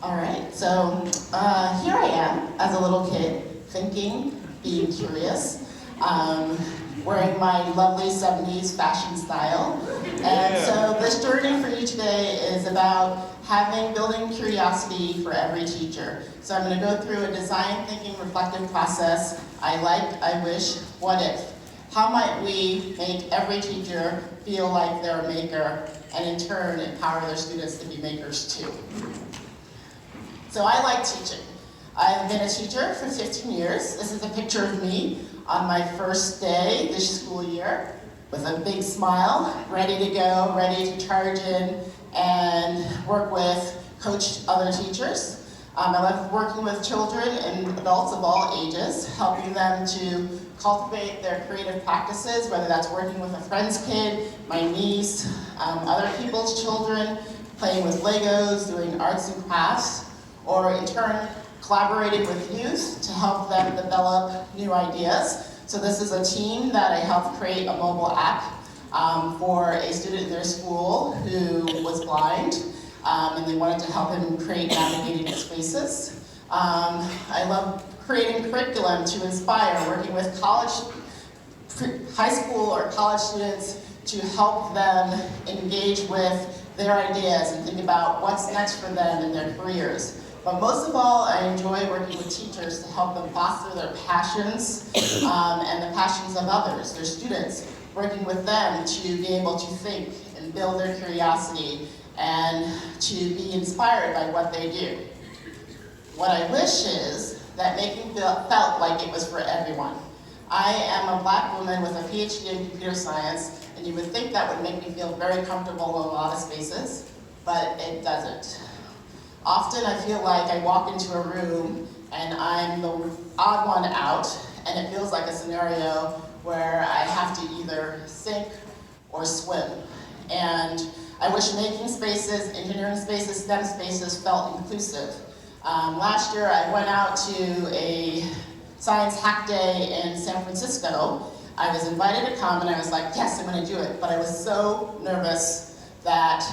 All right, so here I am as a little kid, thinking, being curious, wearing my lovely 70s fashion style. And so this journey for you today is about building curiosity for every teacher. So I'm going to go through a design thinking reflective process. I like, I wish, what if. How might we make every teacher feel like they're a maker and in turn empower their students to be makers too? So I like teaching. I've been a teacher for 15 years. This is a picture of me on my first day this school year with a big smile, ready to go, ready to charge in and work with, coach other teachers. I love working with children and adults of all ages, helping them to cultivate their creative practices, whether that's working with a friend's kid, my niece, other people's children, playing with Legos, doing arts and crafts, or in turn, collaborating with youth to help them develop new ideas. So this is a team that I helped create a mobile app for a student in their school who was blind, and they wanted to help him create navigating spaces. I love creating curriculum to inspire, working with high school or college students to help them engage with their ideas and think about what's next for them in their careers. But most of all, I enjoy working with teachers to help them foster their passions and the passions of others, their students, working with them to be able to think and build their curiosity and to be inspired by what they do. What I wish is that making felt like it was for everyone. I am a Black woman with a PhD in computer science, and you would think that would make me feel very comfortable in a lot of spaces, but it doesn't. Often I feel like I walk into a room and I'm the odd one out, and it feels like a scenario where I have to either sink or swim. And I wish making spaces, engineering spaces, STEM spaces felt inclusive. Last year I went out to a science hack day in San Francisco. I was invited to come and I was like, yes, I'm gonna do it. But I was so nervous that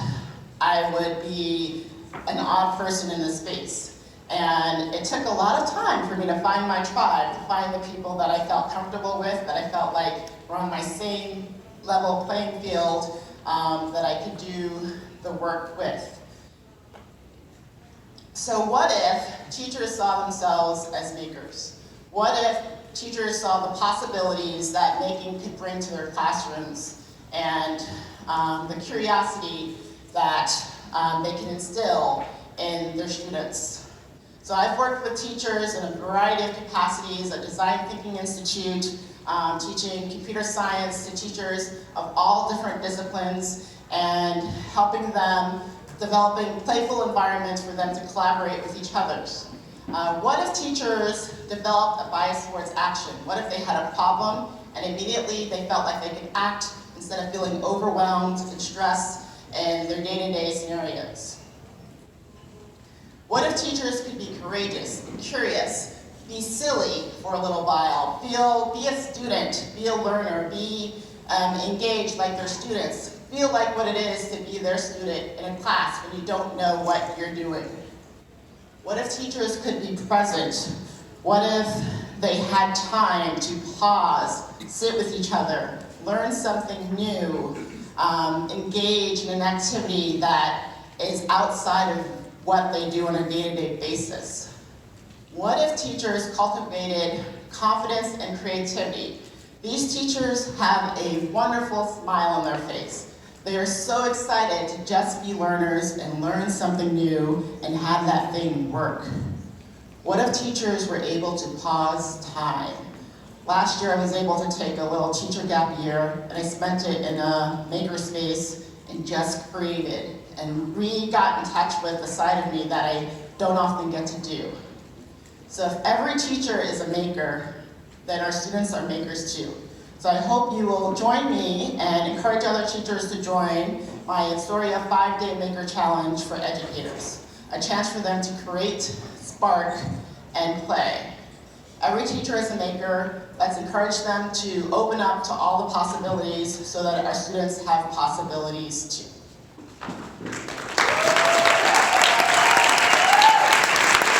I would be an odd person in this space. And it took a lot of time for me to find my tribe, to find the people that I felt comfortable with, that I felt like were on my same level playing field, that I could do the work with. So what if teachers saw themselves as makers? What if teachers saw the possibilities that making could bring to their classrooms and the curiosity that they can instill in their students? So I've worked with teachers in a variety of capacities at Design Thinking Institute, teaching computer science to teachers of all different disciplines and helping them developing playful environments for them to collaborate with each other. What if teachers developed a bias towards action? What if they had a problem and immediately they felt like they could act instead of feeling overwhelmed and stressed in their day-to-day scenarios? What if teachers could be courageous, be curious, be silly for a little while, be a student, be a learner, be engaged like their students, feel like what it is to be their student in a class when you don't know what you're doing? What if teachers could be present? What if they had time to pause, sit with each other, learn something new, engage in an activity that is outside of what they do on a day-to-day basis? What if teachers cultivated confidence and creativity? These teachers have a wonderful smile on their face. They are so excited to just be learners and learn something new and have that thing work. What if teachers were able to pause time? Last year I was able to take a little teacher gap year and I spent it in a makerspace and just created and got in touch with the side of me that I don't often get to do. So if every teacher is a maker, then our students are makers too. So I hope you will join me and encourage other teachers to join my Astoria 5-Day Maker Challenge for educators, a chance for them to create, spark, and play. Every teacher is a maker. Let's encourage them to open up to all the possibilities so that our students have possibilities too.